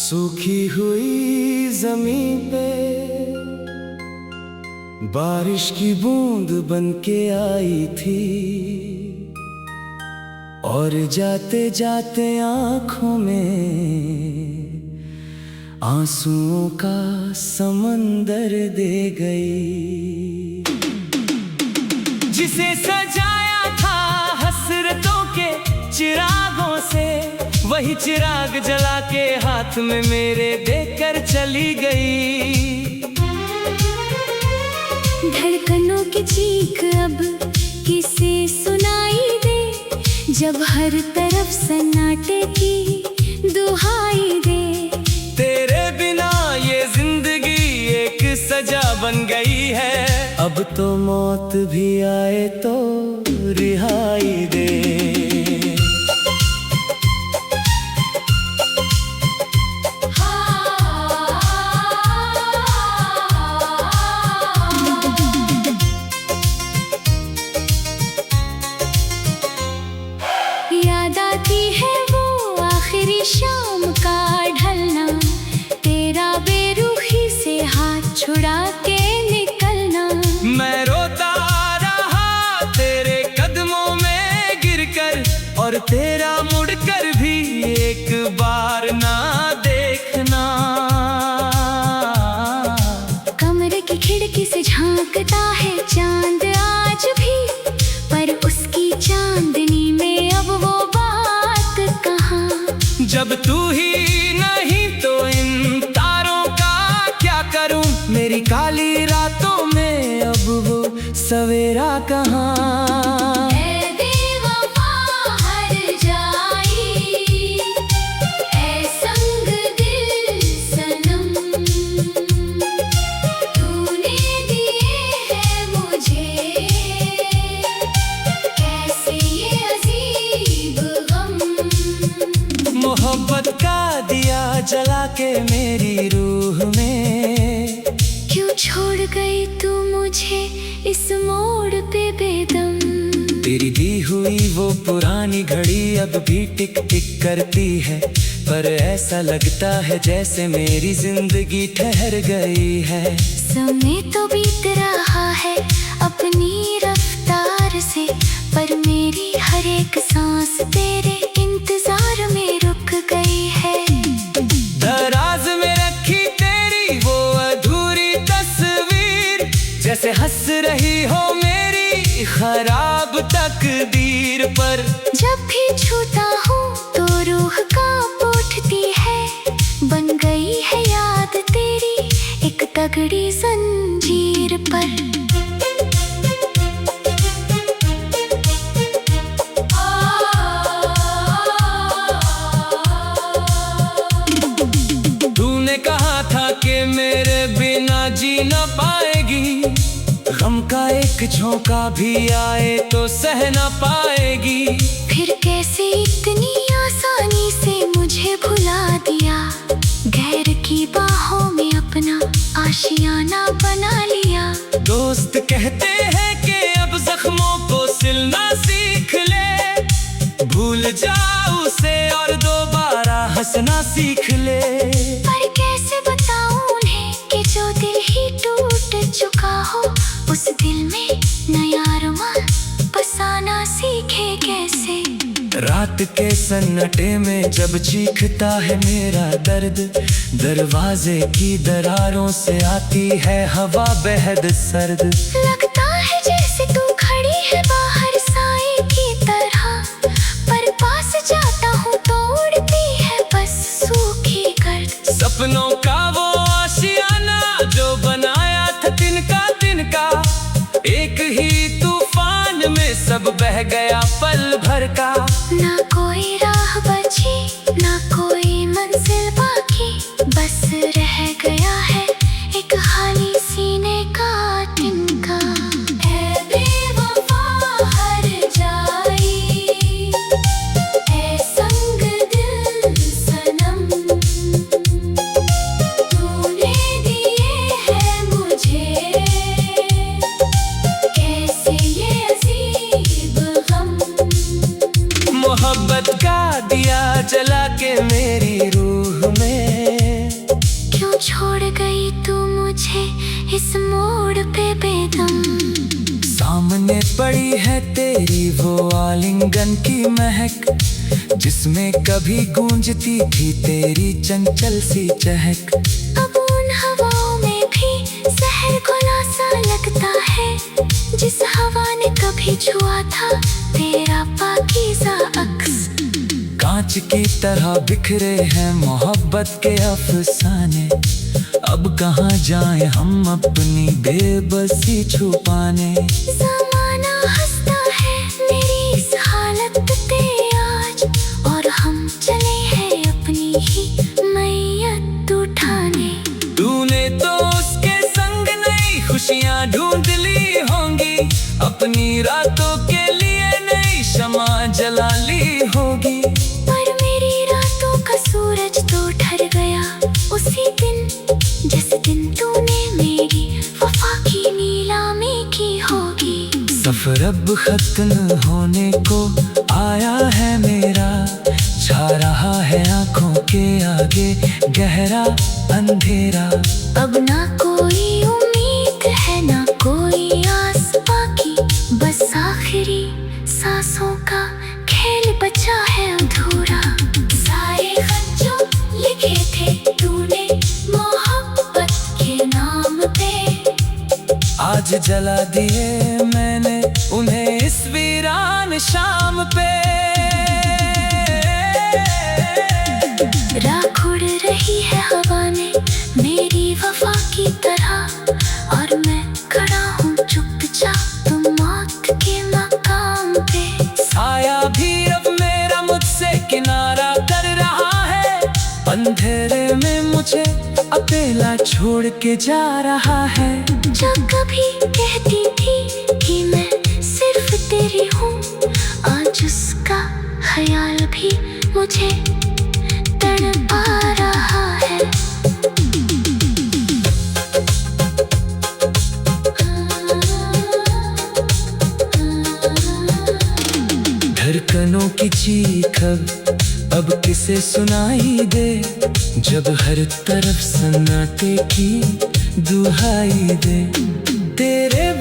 सूखी हुई जमीन पे बारिश की बूंद बनके आई थी, और जाते जाते आंखों में आंसुओं का समंदर दे गई। जिसे सजाया था हसरतों के चिरागों से, वही चिराग जला के हाथ में मेरे देकर चली गई। धड़कनों की चीख अब किसे सुनाई दे, जब हर तरफ सन्नाटे की दुहाई दे। तेरे बिना ये जिंदगी एक सजा बन गई है, अब तो मौत भी आए तो रिहाई दे। याद आती है वो आखिरी शाम का ढलना, तेरा बेरुखी से हाथ छुड़ा के निकलना। मैं रोता रहा तेरे कदमों में गिरकर, और तेरा मुड़कर भी एक बार ना देखना। कमरे की खिड़की से झांकता है चांद आज भी, पर उसकी चांदनी में अब वो बात कहाँ। जब तू ही नहीं तो इन तारों का क्या करूं, मेरी काली रातों में अब वो सवेरा कहाँ। ऐ बेवफा हर जाई, ऐ संग दिल सनम, तूने दिए है मुझे कैसे ये अजीब गम। मोहब्बत का दिया जला के मेरी रूह में, क्यों छोड़ गई तू मुझे इस मोड़ पे बेदम। तेरी दी हुई वो पुरानी घड़ी अब भी टिक टिक करती है, पर ऐसा लगता है जैसे मेरी जिंदगी ठहर गई है। समय तो बीत रहा है अपनी रफ्तार से, पर मेरी हर एक सांस तेरे इंतजार में रुक गई है। दराज में रखी तेरी वो अधूरी तस्वीर, जैसे हंस रही हो मेरी खराब तकदीर पर। जब भी छूता हूँ तो रूह कांप उठती है, बन गई है याद तेरी एक तगड़ी जंजीर पर। तूने कहा था कि मेरे बिना जी न पाएगी, गम का एक झोंका भी आए तो सह न पाएगी। फिर कैसे इतनी आसानी से मुझे भुला दिया, गैर की बाहों में अपना आशियाना बना लिया। दोस्त कहते हैं कि अब जख्मों को सिलना सीख ले, भूल जा उसे और दोबारा हंसना सीख ले। पर कैसे बताऊं उन्हें कि जो दिल ही टूट चुका हो, उस दिल में नया रुमाल बसाना सीखे कैसे। रात के सन्नाटे में जब चीखता है मेरा दर्द, दरवाजे की दरारों से आती है हवा बेहद सर्द। लगता है जैसे तू खड़ी है बाहर साए की तरह, पर पास जाता हूँ तो उड़ती है बस सूखी गर्द। सपनों का वो आशियाना जो बनाया था तिनका, एक ही तूफान में सब बह गया पल भर का। ना कोई राह बची ना कोई मंजिल बाकी, बस रह गया है एक खाली सीने का तिनका। ऐ बेवफा हर जाई, ऐ संग दिल सनम, तूने दिए है मुझे कैसे ये अजीब गम। सीने पड़ी है तेरी वो आलिंगन की महक, जिसमें कभी गूंजती थी तेरी चंचल सी चहक। अब उन हवाओं में भी शहर खुला सा लगता है, जिस हवा ने कभी छुआ था तेरा पाकीज़ा अक्स। कांच की तरह बिखरे हैं मोहब्बत के अफसाने, अब कहाँ जाएं हम अपनी बेबसी छुपाने। ज़माना हंसता है मेरी इस हालत पे आज, और हम चले हैं अपनी ही मैयत उठाने। तूने तो उसके संग नई खुशियाँ ढूंढ ली होंगी, अपनी रातों के लिए नई शमा जला ली होगी। पर मेरी रातों का सूरज तो ढल गया उसी दिन, जिस दिन तूने मेरी वफा की नीलामी की होगी। सफर अब खत्म होने को आया है मेरा, छा रहा है आंखों के आगे गहरा अंधेरा। अब ना कोई उम्मीद है ना कोई आस बाकी, बस आखिरी सांसों का खेल बचा है अधूरा। सारे खत जो लिखे थे तूने मोहब्बत के नाम पे, आज जला दिए मैंने उन्हें इस वीरान शाम पे। राख उड़ रही है हवा में मेरी वफा की तरह, और मैं खड़ा हूँ चुपचाप मौत के मकाम पे। साया भी अब मेरा मुझसे किनारा कर रहा है, अंधेरे में मुझे अकेला छोड़ के जा रहा है। जो कभी कहती थी कि मैं सिर्फ तेरी हूँ, आज उसका ख्याल भी मुझे तड़पा रहा है। धड़कनों की चीख अब किसे सुनाई दे, जब हर तरफ सन्नाटे की दुहाई दे। तेरे